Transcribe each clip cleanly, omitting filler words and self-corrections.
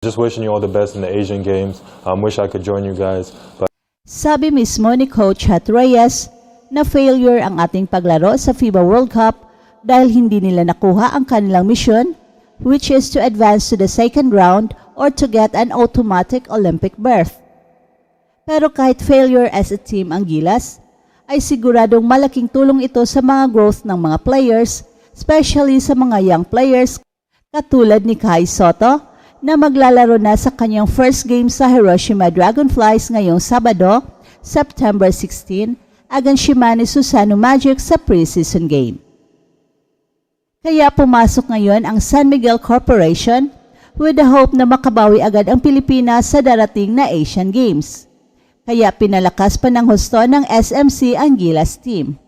Just wishing you all the best in the Asian Games. Wish I could join you guys. Sabi mismo ni Coach Hat Reyes na failure ang ating paglaro sa FIBA World Cup dahil hindi nila nakuha ang kanilang mission, which is to advance to the second round or to get an automatic Olympic berth. Pero kahit failure as a team ang Gilas, ay siguradong malaking tulong ito sa mga growth ng mga players, especially sa mga young players katulad ni Kai Sotto, na maglalaro na sa kanyang first game sa Hiroshima Dragonflies ngayong Sabado, September 16, against Shimane Susano Magic sa preseason game. Kaya pumasok ngayon ang San Miguel Corporation with the hope na makabawi agad ang Pilipinas sa darating na Asian Games. Kaya pinalakas pa ng husto ng SMC ang Gilas team.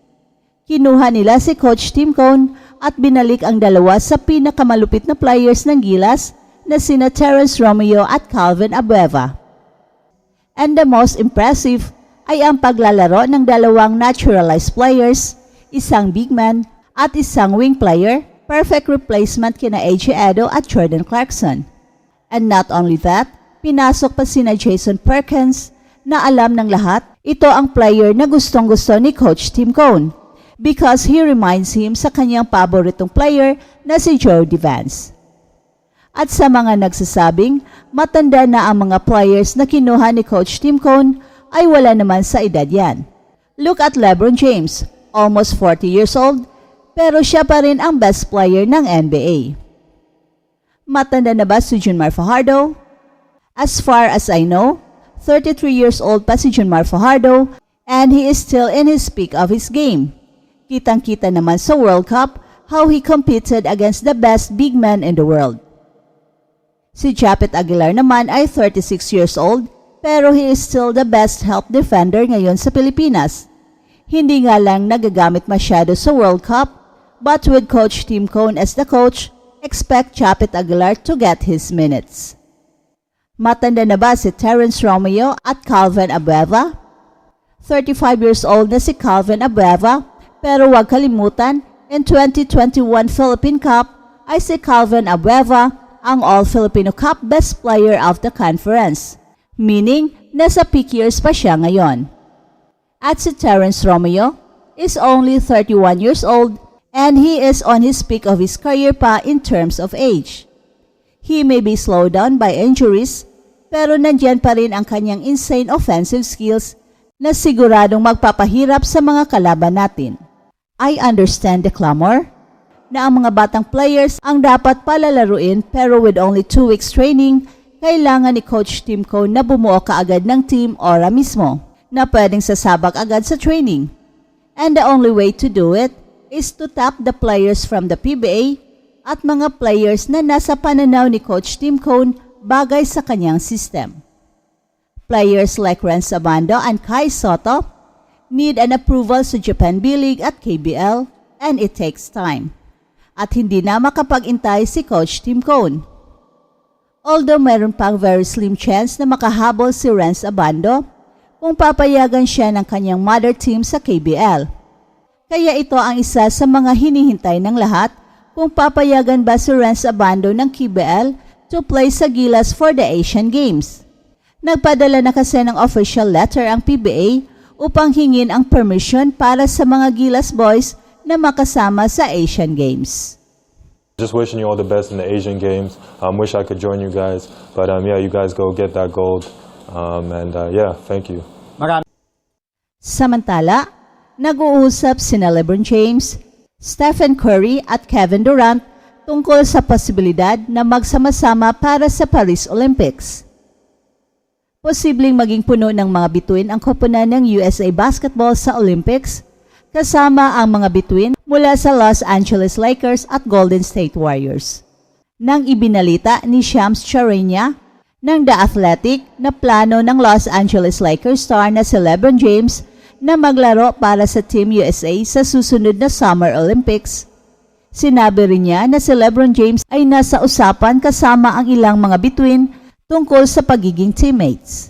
Kinuha nila si Coach Tim Cone at binalik ang dalawa sa pinakamalupit na players ng Gilas na sina Terence Romeo at Calvin Abueva. And the most impressive ay ang paglalaro ng dalawang naturalized players, isang big man at isang wing player, perfect replacement kina AJ Edo at Jordan Clarkson. And not only that, pinasok pa sina Jason Perkins na alam ng lahat, ito ang player na gustong-gusto ni Coach Tim Cone because he reminds him sa kanyang paboritong player na si Jody Vance. At sa mga nagsasabing, matanda na ang mga players na kinuha ni Coach Tim Cone ay wala naman sa edad yan. Look at LeBron James, almost 40 years old, pero siya pa rin ang best player ng NBA. Matanda na ba si Junmar Fajardo? As far as I know, 33 years old pa si Junmar Fajardo and he is still in his peak of his game. Kitang-kita naman sa World Cup how he competed against the best big men in the world. Si Japet Aguilar naman ay 36 years old pero he is still the best help defender ngayon sa Pilipinas. Hindi nga lang nagagamit masyado sa World Cup, but with Coach Tim Cone as the coach, expect Japet Aguilar to get his minutes. Matanda na ba si Terence Romeo at Calvin Abueva? 35 years old na si Calvin Abueva pero huwag kalimutan, in 2021 Philippine Cup ay si Calvin Abueva ang All-Filipino Cup Best Player of the Conference, meaning nasa peak years pa siya ngayon. At si Terence Romeo is only 31 years old and he is on his peak of his career pa in terms of age. He may be slowed down by injuries, pero nandyan pa rin ang kanyang insane offensive skills na siguradong magpapahirap sa mga kalaban natin. I understand the clamor na ang mga batang players ang dapat palalaruin pero with only 2 weeks training, kailangan ni Coach Tim Cone na bumuo kaagad ng team ora mismo na pwedeng sasabak agad sa training. And the only way to do it is to tap the players from the PBA at mga players na nasa pananaw ni Coach Tim Cone bagay sa kanyang system. Players like Renz Abando and Kai Sotto need an approval sa Japan B-League at KBL and it takes time. At hindi na makapag-intay si Coach Tim Cone. Although meron pang very slim chance na makahabol si Renz Abando kung papayagan siya ng kanyang mother team sa KBL. Kaya ito ang isa sa mga hinihintay ng lahat kung papayagan ba si Renz Abando ng KBL to play sa Gilas for the Asian Games. Nagpadala na kasi ng official letter ang PBA upang hingin ang permission para sa mga Gilas boys na makasama sa Asian Games. Just wishing you all the best in the Asian Games. Wish I could join you guys. But yeah, you guys go get that gold. Yeah, thank you. Samantala, nag-uusap sina LeBron James, Stephen Curry at Kevin Durant tungkol sa posibilidad na magsama-sama para sa Paris Olympics. Posibleng maging puno ng mga bituin ang koponan ng USA Basketball sa Olympics, kasama ang mga bituin mula sa Los Angeles Lakers at Golden State Warriors. Nang ibinalita ni Shams Charania ng The Athletic na plano ng Los Angeles Lakers star na si LeBron James na maglaro para sa Team USA sa susunod na Summer Olympics. Sinabi rin niya na si LeBron James ay nasa usapan kasama ang ilang mga bituin tungkol sa pagiging teammates.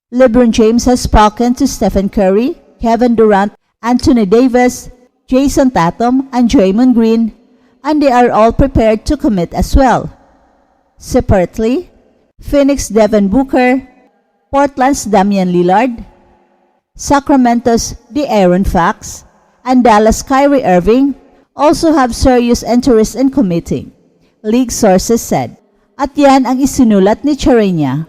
LeBron James has spoken to Stephen Curry, Kevin Durant, Anthony Davis, Jason Tatum, and Draymond Green, and they are all prepared to commit as well. Separately, Phoenix Devin Booker, Portland's Damian Lillard, Sacramento's De'Aaron Fox, and Dallas' Kyrie Irving also have serious interest in committing, league sources said. At yan ang isinulat ni Charania.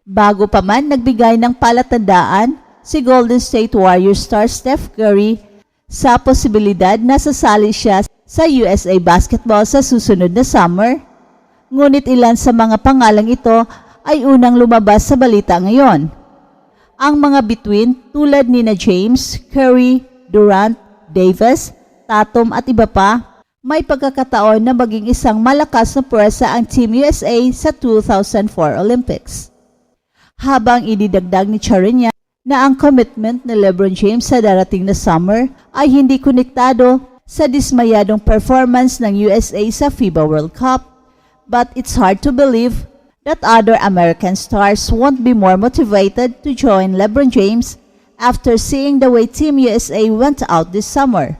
Bago pa man nagbigay ng palatandaan si Golden State Warriors star Steph Curry sa posibilidad na sasali siya sa USA Basketball sa susunod na summer, ngunit ilan sa mga pangalang ito ay unang lumabas sa balita ngayon. Ang mga bituin tulad ni na James, Curry, Durant, Davis, Tatum at iba pa, may pagkakataon na maging isang malakas na puwersa ang Team USA sa 2004 Olympics. Habang ididagdag ni Charania na ang commitment ni LeBron James sa darating na summer ay hindi konektado sa dismayadong performance ng USA sa FIBA World Cup, but it's hard to believe that other American stars won't be more motivated to join LeBron James after seeing the way Team USA went out this summer.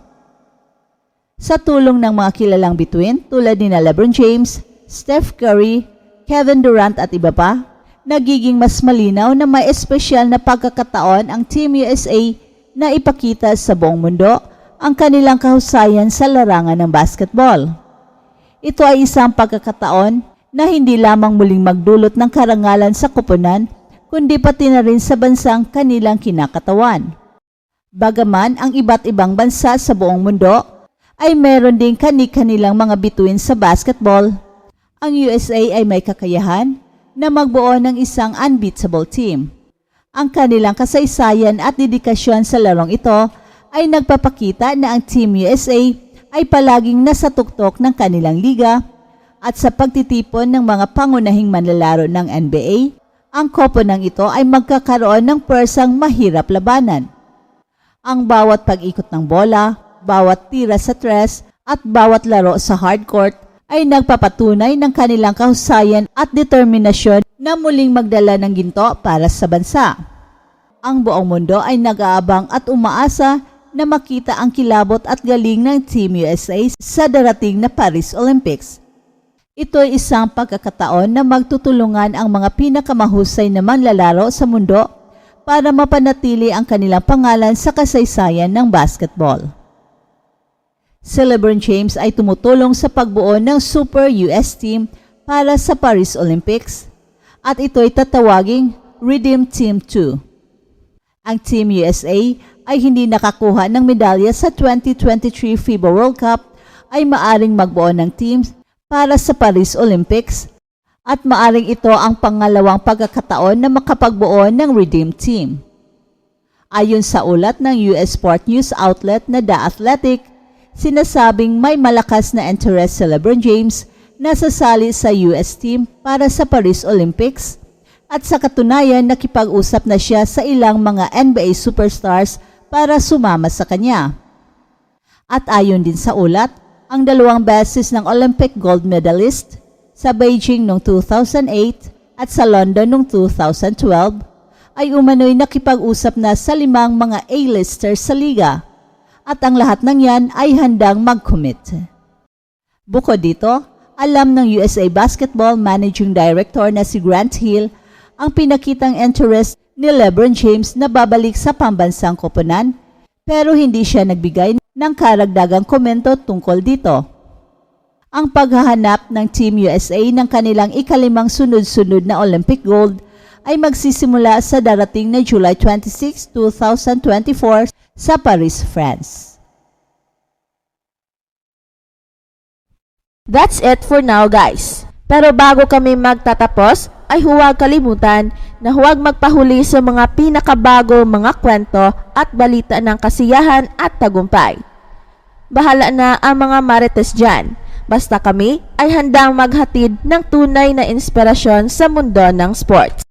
Sa tulong ng mga kilalang bituin tulad ni na LeBron James, Steph Curry, Kevin Durant at iba pa, nagiging mas malinaw na may espesyal na pagkakataon ang Team USA na ipakita sa buong mundo ang kanilang kahusayan sa larangan ng basketball. Ito ay isang pagkakataon na hindi lamang muling magdulot ng karangalan sa koponan, kundi pati na rin sa bansang kanilang kinakatawan. Bagaman ang iba't ibang bansa sa buong mundo ay meron ding kani-kanilang mga bituin sa basketball, ang USA ay may kakayahan na magbuo ng isang unbeatable team. Ang kanilang kasaysayan at dedikasyon sa larong ito ay nagpapakita na ang Team USA ay palaging nasa tuktok ng kanilang liga at sa pagtitipon ng mga pangunahing manlalaro ng NBA, ang koponang ito ay magkakaroon ng puwersang mahirap labanan. Ang bawat pag-ikot ng bola, bawat tira sa tres at bawat laro sa hardcourt ay nagpapatunay ng kanilang kahusayan at determinasyon na muling magdala ng ginto para sa bansa. Ang buong mundo ay nag-aabang at umaasa na makita ang kilabot at galing ng Team USA sa darating na Paris Olympics. Ito ay isang pagkakataon na magtutulungan ang mga pinakamahusay na manlalaro sa mundo para mapanatili ang kanilang pangalan sa kasaysayan ng basketball. Si LeBron James ay tumutulong sa pagbuo ng Super US Team para sa Paris Olympics at ito'y tatawaging Redeem Team 2. Ang Team USA ay hindi nakakuha ng medalya sa 2023 FIBA World Cup ay maaring magbuo ng teams para sa Paris Olympics at maaring ito ang pangalawang pagkakataon na makapagbuo ng Redeem Team. Ayon sa ulat ng US Sport News outlet na The Athletic, sinasabing may malakas na interest si LeBron James na sasali sa US team para sa Paris Olympics at sa katunayan nakipag-usap na siya sa ilang mga NBA superstars para sumama sa kanya. At ayon din sa ulat, ang 2 beses ng Olympic gold medalist sa Beijing noong 2008 at sa London noong 2012 ay umano'y nakipag-usap na sa 5 mga A-listers sa liga. At ang lahat ng yan ay handang mag-commit. Bukod dito, alam ng USA Basketball Managing Director na si Grant Hill ang pinakitang interest ni LeBron James na babalik sa pambansang koponan, pero hindi siya nagbigay ng karagdagang komento tungkol dito. Ang paghahanap ng Team USA ng kanilang ikalimang sunod-sunod na Olympic gold ay magsisimula sa darating na July 26, 2024 sa Paris, France. That's it for now, guys. Pero bago kami magtatapos, ay huwag kalimutan na huwag magpahuli sa mga pinakabago mga kwento at balita ng kasiyahan at tagumpay. Bahala na ang mga marites dyan. Basta kami ay handang maghatid ng tunay na inspirasyon sa mundo ng sports.